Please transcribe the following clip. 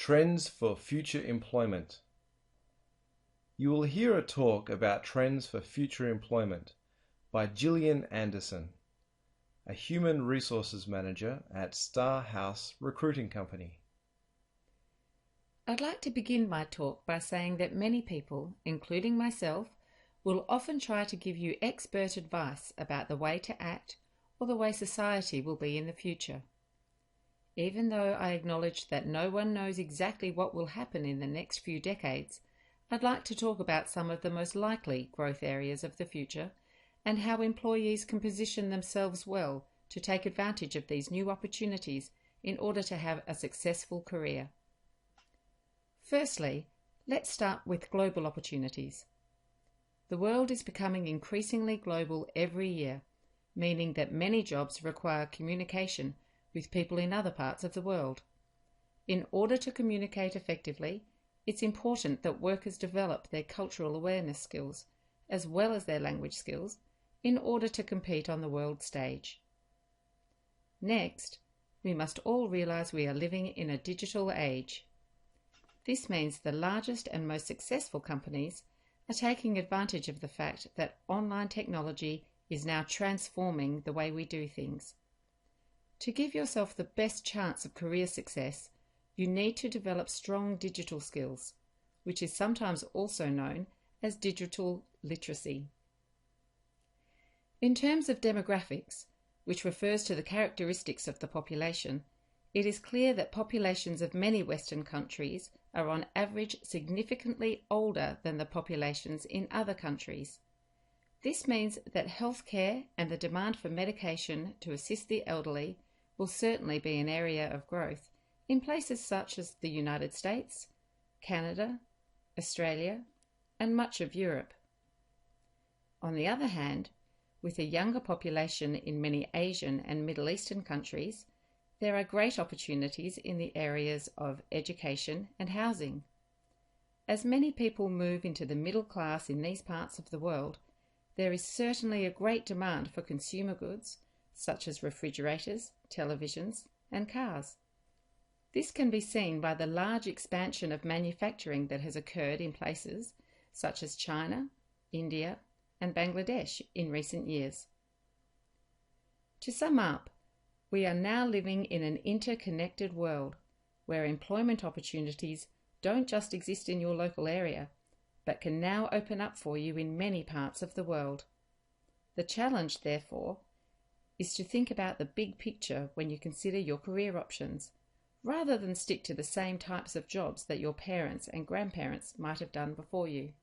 Trends for Future Employment. You will hear a talk about trends for future employment by Gillian Anderson, a human resources manager at Star House Recruiting Company. I'd like to begin my talk by saying that many people, including myself, will often try to give you expert advice about the way to act or the way society will be in the future. Even though I acknowledge that no one knows exactly what will happen in the next few decades, I'd like to talk about some of the most likely growth areas of the future and how employees can position themselves well to take advantage of these new opportunities in order to have a successful career. Firstly, let's start with global opportunities. The world is becoming increasingly global every year, meaning that many jobs require communication with people in other parts of the world. In order to communicate effectively, it's important that workers develop their cultural awareness skills, as well as their language skills, in order to compete on the world stage. Next, we must all realize we are living in a digital age. This means the largest and most successful companies are taking advantage of the fact that online technology is now transforming the way we do things. To give yourself the best chance of career success, you need to develop strong digital skills, which is sometimes also known as digital literacy. In terms of demographics, which refers to the characteristics of the population, it is clear that populations of many Western countries are on average significantly older than the populations in other countries. This means that healthcare and the demand for medication to assist the elderly will certainly be an area of growth in places such as the United States, Canada, Australia, and much of Europe. On the other hand, with a younger population in many Asian and Middle Eastern countries, there are great opportunities in the areas of education and housing. As many people move into the middle class in these parts of the world, there is certainly a great demand for consumer goods, such as refrigerators, televisions, and cars. This can be seen by the large expansion of manufacturing that has occurred in places such as China, India, and Bangladesh in recent years. To sum up, we are now living in an interconnected world where employment opportunities don't just exist in your local area, but can now open up for you in many parts of the world. The challenge, therefore, is to think about the big picture when you consider your career options, rather than stick to the same types of jobs that your parents and grandparents might have done before you.